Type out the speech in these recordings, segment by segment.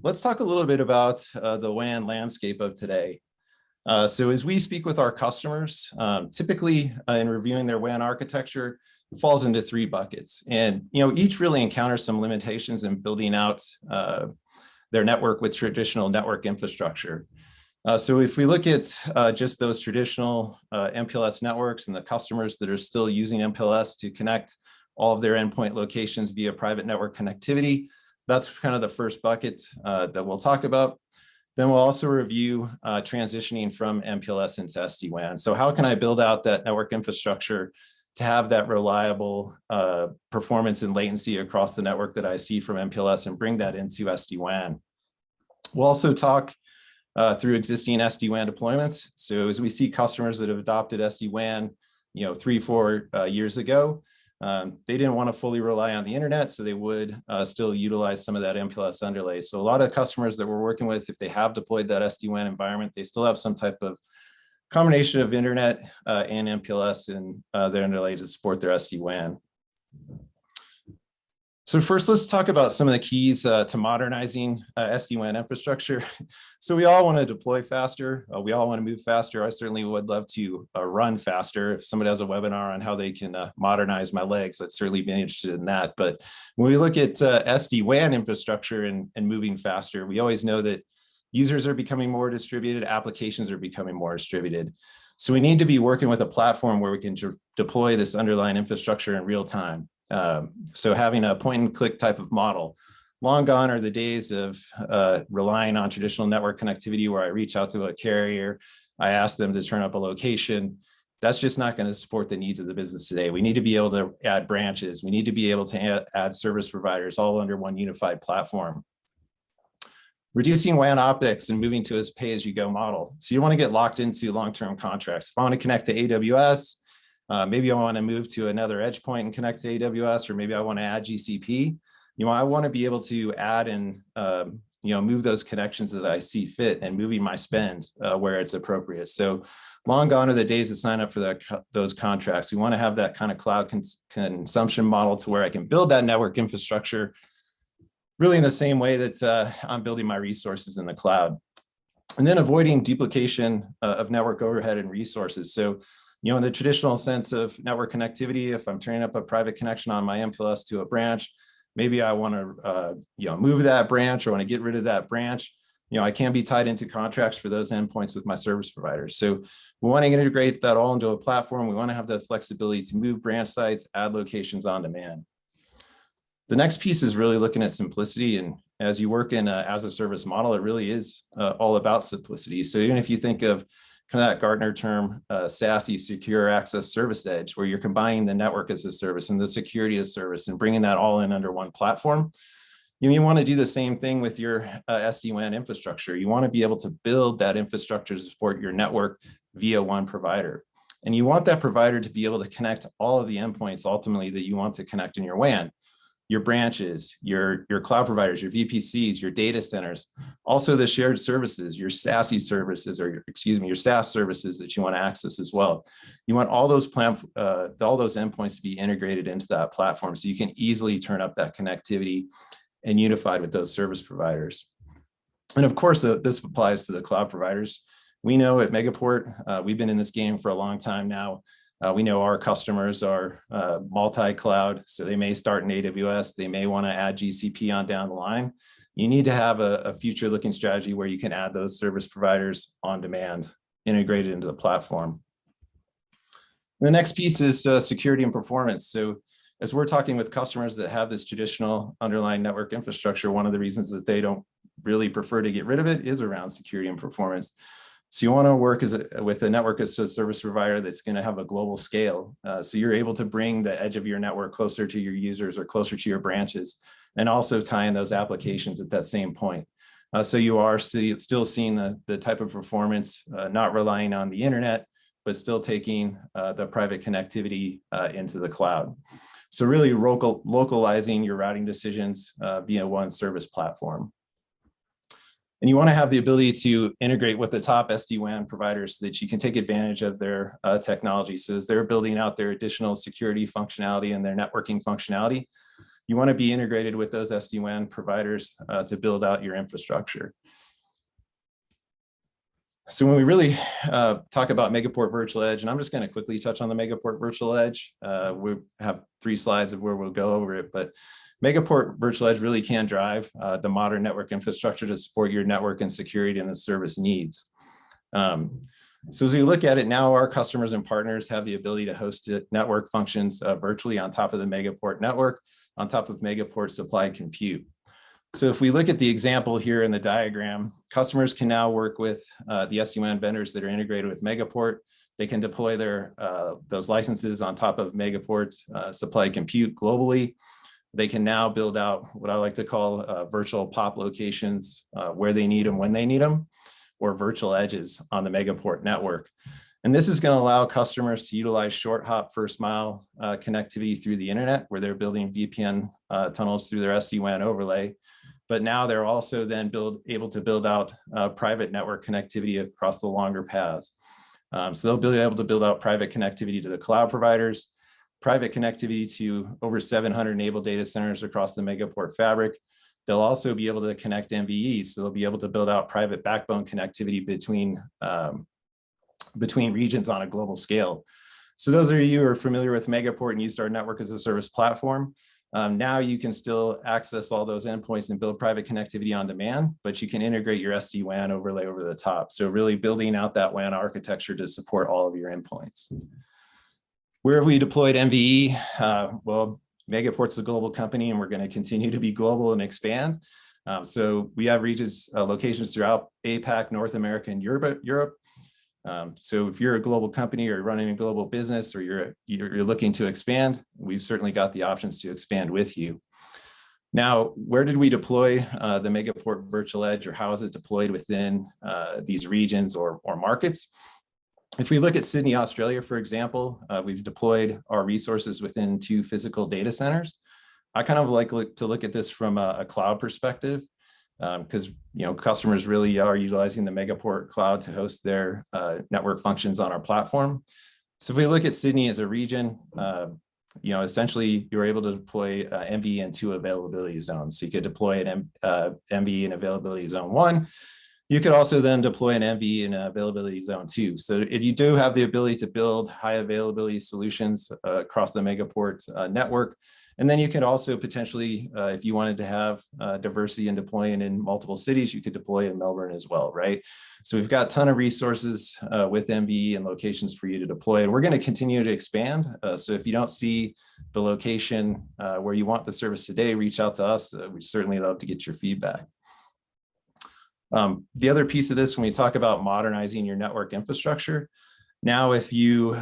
let's talk a little bit about the WAN landscape of today. So as we speak with our customers, typically in reviewing their WAN architecture, it falls into three buckets. And each really encounters some limitations in building out their network with traditional network infrastructure. So if we look at just those traditional MPLS networks and the customers that are still using MPLS to connect all of their endpoint locations via private network connectivity, that's kind of the first bucket that we'll talk about. Then we'll also review transitioning from MPLS into SD-WAN. So how can I build out that network infrastructure to have that reliable performance and latency across the network that I see from MPLS and bring that into SD-WAN? We'll also talk through existing SD-WAN deployments. So as we see customers that have adopted SD-WAN, 3-4 years ago, they didn't want to fully rely on the internet, so they would still utilize some of that MPLS underlay. So a lot of customers that we're working with, if they have deployed that SD-WAN environment, they still have some type of combination of internet and MPLS in their underlay to support their SD-WAN. So first, let's talk about some of the keys to modernizing SD-WAN infrastructure. So we all want to deploy faster. We all want to move faster. I certainly would love to run faster. If somebody has a webinar on how they can modernize my legs, I'd certainly be interested in that. But when we look at SD-WAN infrastructure and moving faster, we always know that users are becoming more distributed, applications are becoming more distributed. So we need to be working with a platform where we can deploy this underlying infrastructure in real time. So having a point and click type of model. Long gone are the days of relying on traditional network connectivity where I reach out to a carrier, I ask them to turn up a location. That's just not going to support the needs of the business today. We need to be able to add branches. We need to be able to add service providers all under one unified platform. Reducing WAN optics and moving to a pay-as-you-go model. So you want to get locked into long-term contracts. If I want to connect to AWS, maybe I want to move to another edge point and connect to AWS, or maybe I want to add GCP. I want to be able to add and move those connections as I see fit and moving my spend where it's appropriate. So long gone are the days to sign up for those contracts. We want to have that kind of cloud consumption model to where I can build that network infrastructure really in the same way that I'm building my resources in the cloud. And then avoiding duplication of network overhead and resources. So in the traditional sense of network connectivity, if I'm turning up a private connection on my MPLS to a branch, maybe I want to move that branch or want to get rid of that branch. I can be tied into contracts for those endpoints with my service providers. So we want to integrate that all into a platform. We want to have the flexibility to move branch sites, add locations on demand. The next piece is really looking at simplicity. And as you work in as a service model, it really is all about simplicity. So even if you think of kind of that Gartner term, SASE, Secure Access Service Edge, where you're combining the network as a service and the security as a service and bringing that all in under one platform, you want to do the same thing with your SD-WAN infrastructure. You want to be able to build that infrastructure to support your network via one provider. And you want that provider to be able to connect all of the endpoints ultimately that you want to connect in your WAN. Your branches, your cloud providers, your VPCs, your data centers, also the shared services, your SASE services, or your SaaS services that you want to access as well. You want all those endpoints to be integrated into that platform so you can easily turn up that connectivity and unified with those service providers. And of course, this applies to the cloud providers. We know at Megaport, we've been in this game for a long time now. We know our customers are multi-cloud, so they may start in AWS, they may want to add GCP on down the line. You need to have a future-looking strategy where you can add those service providers on demand, integrated into the platform. The next piece is security and performance. So as we're talking with customers that have this traditional underlying network infrastructure, one of the reasons that they don't really prefer to get rid of it is around security and performance. So you want to work with a network as a service provider that's going to have a global scale. So you're able to bring the edge of your network closer to your users or closer to your branches, and also tie in those applications at that same point. So you are still seeing the type of performance, not relying on the internet, but still taking the private connectivity into the cloud. So really localizing your routing decisions via one service platform. And you want to have the ability to integrate with the top SD-WAN providers so that you can take advantage of their technology. So as they're building out their additional security functionality and their networking functionality, you want to be integrated with those SD-WAN providers to build out your infrastructure. So when we really talk about Megaport Virtual Edge, and I'm just going to quickly touch on the Megaport Virtual Edge. We have 3 slides of where we'll go over it, but Megaport Virtual Edge really can drive the modern network infrastructure to support your network and security and the service needs. So as we look at it now, our customers and partners have the ability to host network functions virtually on top of the Megaport network, on top of Megaport supplied compute. So if we look at the example here in the diagram, customers can now work with the SD-WAN vendors that are integrated with Megaport. They can deploy their those licenses on top of Megaport's supplied compute globally. They can now build out what I like to call virtual POP locations where they need them, when they need them, or virtual edges on the Megaport network. And this is going to allow customers to utilize short hop first mile connectivity through the internet, where they're building VPN tunnels through their SD-WAN overlay. But now they're also then able to build out private network connectivity across the longer paths. So they'll be able to build out private connectivity to the cloud providers, private connectivity to over 700 enabled data centers across the Megaport fabric. They'll also be able to connect MVEs, so they'll be able to build out private backbone connectivity between regions on a global scale. So those of you who are familiar with Megaport and used our network as a service platform, now you can still access all those endpoints and build private connectivity on demand, but you can integrate your SD-WAN overlay over the top. So really building out that WAN architecture to support all of your endpoints. Where have we deployed MVE? Well, Megaport's a global company, and we're going to continue to be global and expand. So we have regions, locations throughout APAC, North America, and Europe. So if you're a global company or running a global business, or you're looking to expand, we've certainly got the options to expand with you. Now, where did we deploy the Megaport Virtual Edge, or how is it deployed within these regions or markets? If we look at Sydney, Australia, for example, we've deployed our resources within 2 physical data centers. I kind of like to look at this from a cloud perspective, because customers really are utilizing the Megaport cloud to host their network functions on our platform. So if we look at Sydney as a region, essentially you're able to deploy MVE in 2 availability zones. So you could deploy an MVE in availability zone 1. You could also then deploy an MVE in availability zone 2. So if you do have the ability to build high availability solutions across the Megaport network, and then you can also potentially, if you wanted to have diversity in deploying in multiple cities, you could deploy in Melbourne as well, right? So we've got a ton of resources with MVE and locations for you to deploy, and we're going to continue to expand. So if you don't see the location where you want the service today, reach out to us. We'd certainly love to get your feedback. The other piece of this, when we talk about modernizing your network infrastructure, now if you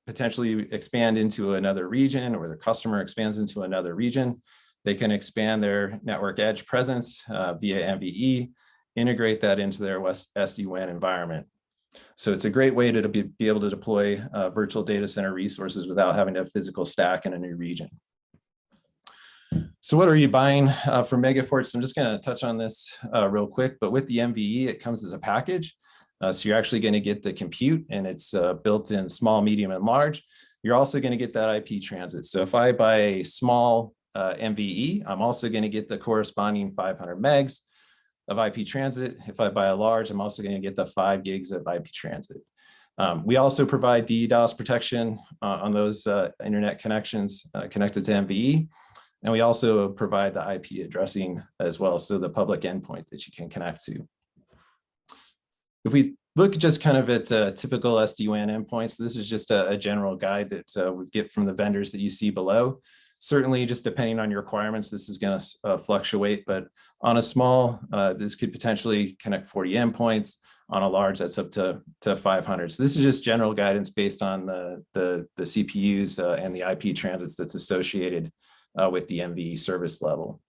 potentially expand into another region, or the customer expands into another region, they can expand their network edge presence via MVE, integrate that into their SD-WAN environment. So it's a great way to be able to deploy virtual data center resources without having to have physical stack in a new region. So what are you buying from Megaport? So I'm just going to touch on this real quick, but with the MVE, it comes as a package. So you're actually going to get the compute, and it's built in small, medium, and large. You're also going to get that IP transit. So if I buy a small MVE, I'm also going to get the corresponding 500 megs of IP transit. If I buy a large, I'm also going to get the 5 gigs of IP transit. We also provide DDoS protection on those internet connections connected to MVE. And we also provide the IP addressing as well, so the public endpoint that you can connect to. If we look just kind of at typical SD-WAN endpoints, this is just a general guide that we get from the vendors that you see below. Certainly, just depending on your requirements, this is going to fluctuate, but on a small, this could potentially connect 40 endpoints. On a large, that's up to 500. So this is just general guidance based on the CPUs and the IP transits that's associated with the MVE service level.